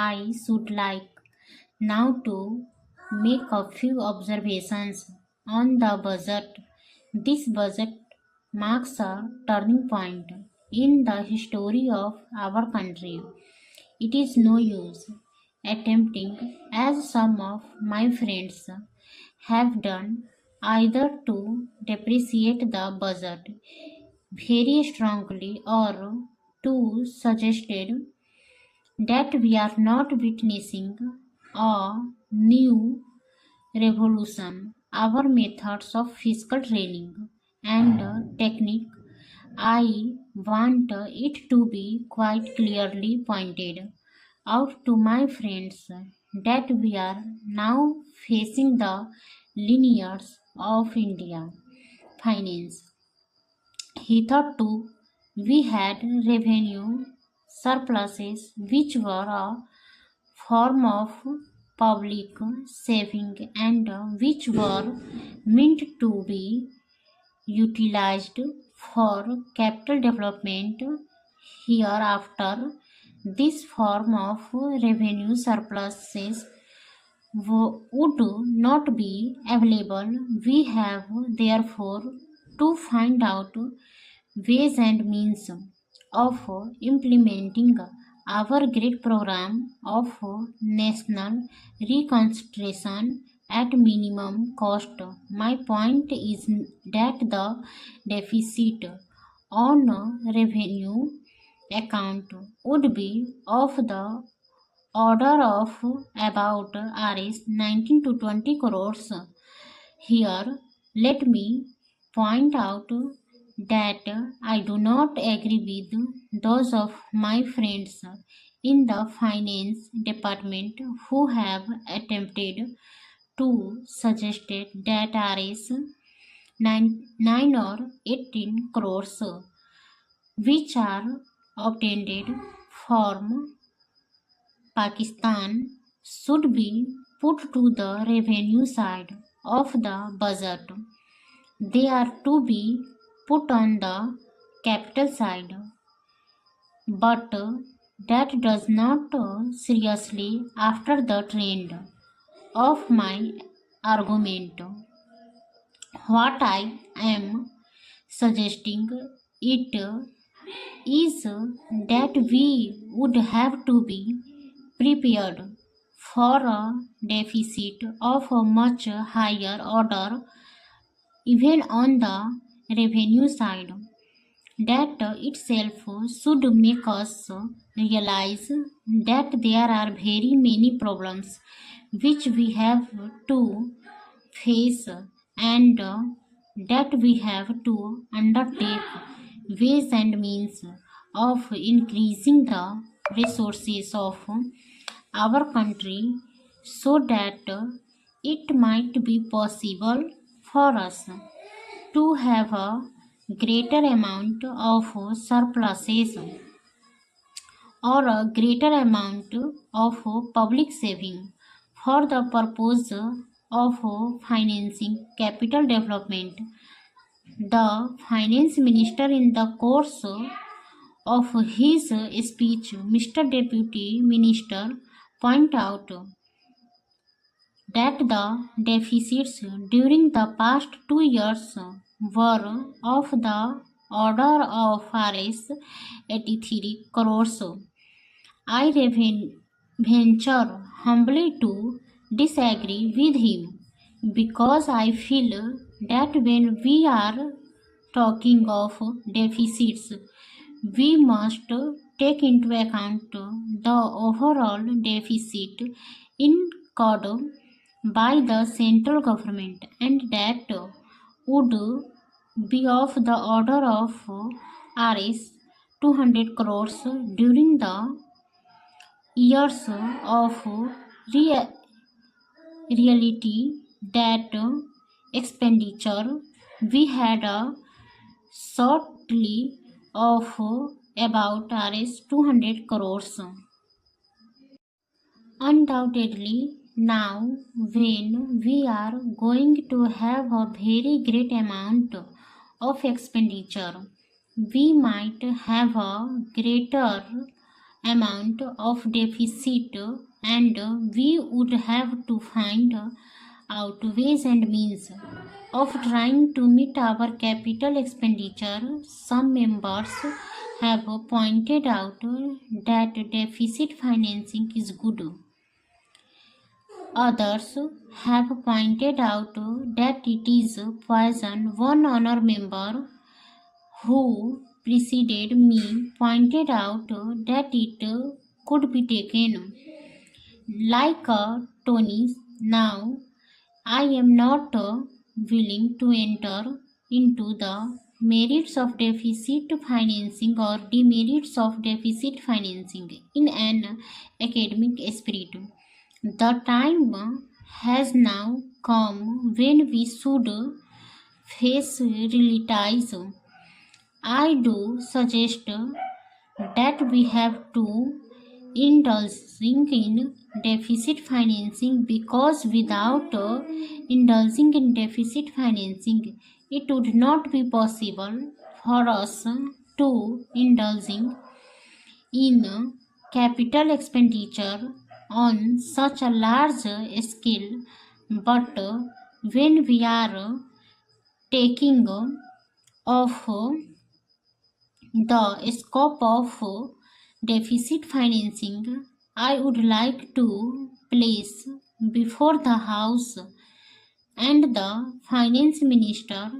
I should like now to make a few observations on the budget. This budget marks a turning point in the history of our country. It is no use attempting, as some of my friends have done, either to depreciate the budget very strongly or to suggested that we are not witnessing a new revolution. Our methods of fiscal training and technique, I want it to be quite clearly pointed out to my friends that we are now facing the linears of India finance. He thought too we had revenue surpluses which were a form of public saving and which were meant to be utilized for capital development hereafter. This form of revenue surpluses would not be available. We have therefore to find out ways and means of implementing our great program of national reconstruction at minimum cost. My point is that the deficit on revenue account would be of the order of about Rs 19 to 20 crores. Here, let me point out that I do not agree with those of my friends in the finance department who have attempted to suggest that Rs 9 or 18 crores which are obtained from Pakistan should be put to the revenue side of the budget. They are to be put on the capital side, but that does not seriously after the trend of my argument. What I am suggesting it is that we would have to be prepared for a deficit of a much higher order even on the revenue side. That itself should make us realize that there are very many problems which we have to face and that we have to undertake ways and means of increasing the resources of our country so that it might be possible for us to have a greater amount of surpluses or a greater amount of public saving for the purpose of financing capital development. The finance minister in the course of his speech, Mr. Deputy Minister, point out that the deficits during the past 2 years were of the order of Rs 83 crores. I venture humbly to disagree with him because I feel that when we are talking of deficits, we must take into account the overall deficit incurred by the central government and that would be of the order of Rs 200 crores during the years of reality that expenditure we had a shortly of about Rs 200 crores. Undoubtedly, now when we are going to have a very great amount of expenditure, we might have a greater amount of deficit, and we would have to find out ways and means of trying to meet our capital expenditure. Some members have pointed out that deficit financing is good. Others have pointed out that it is poison. One honor member who preceded me pointed out that it could be taken like a tonic. Now, I am not willing to enter into the merits of deficit financing or demerits of deficit financing in an academic spirit. The time has now come when we should face realities. I do suggest that we have to indulging in deficit financing, because without indulging in deficit financing, it would not be possible for us to indulging in capital expenditure on such a large scale. But when we are taking off the scope of deficit financing, I would like to place before the House and the Finance Minister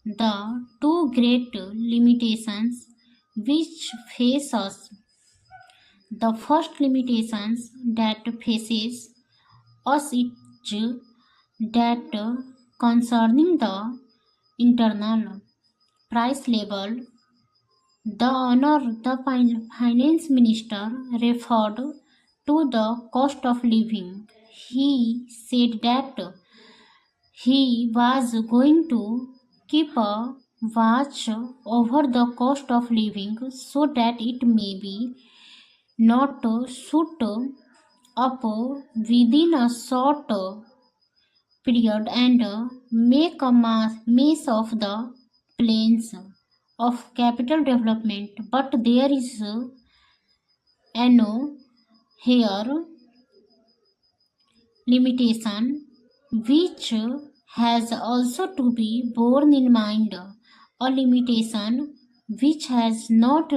the two great limitations which face us. The first limitations that faces us is that concerning the internal price level. The finance minister referred to the cost of living. He said that he was going to keep a watch over the cost of living so that it may be not shoot up within a short period and make a mess of the plans of capital development. But there is an here limitation which has also to be borne in mind, a limitation which has not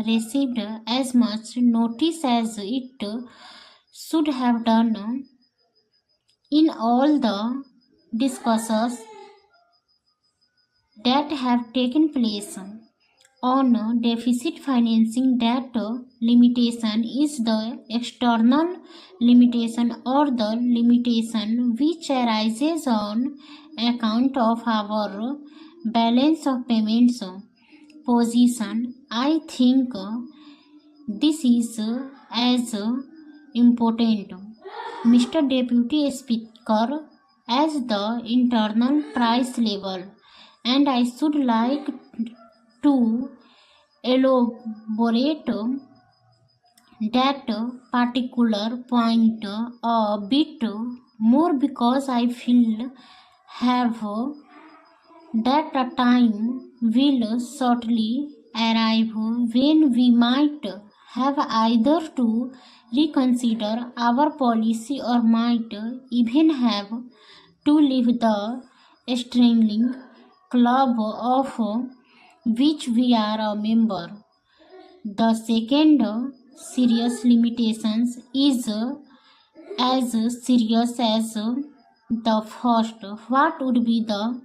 received as much notice as it should have done in all the discussions that have taken place on deficit financing. That limitation is the external limitation, or the limitation which arises on account of our balance of payments position. I think this is as important, Mr. Deputy Speaker, as the internal price level, and I should like to elaborate that particular point a bit more, because I feel have that a time will shortly arrive when we might have either to reconsider our policy or might even have to leave the strangling club of which we are a member. The second serious limitation is as serious as the first. What would be the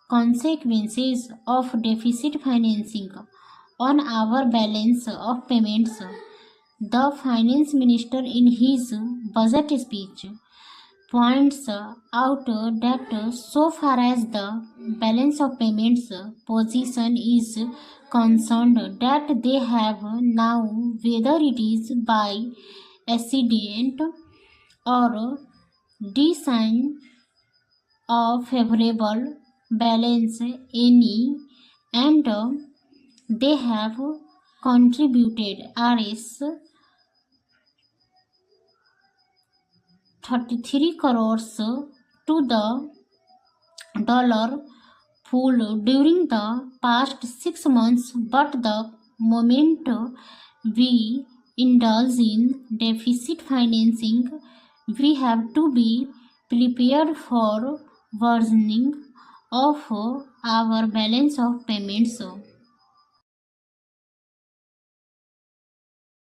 consequences of deficit financing on our balance of payments? The finance minister in his budget speech points out that so far as the balance of payments position is concerned, that they have now, whether it is by accident or design, a favorable balance any, and they have contributed Rs 33 crores to the dollar pool during the past 6 months. But the moment we indulge in deficit financing, we have to be prepared for worsening of our balance of payments.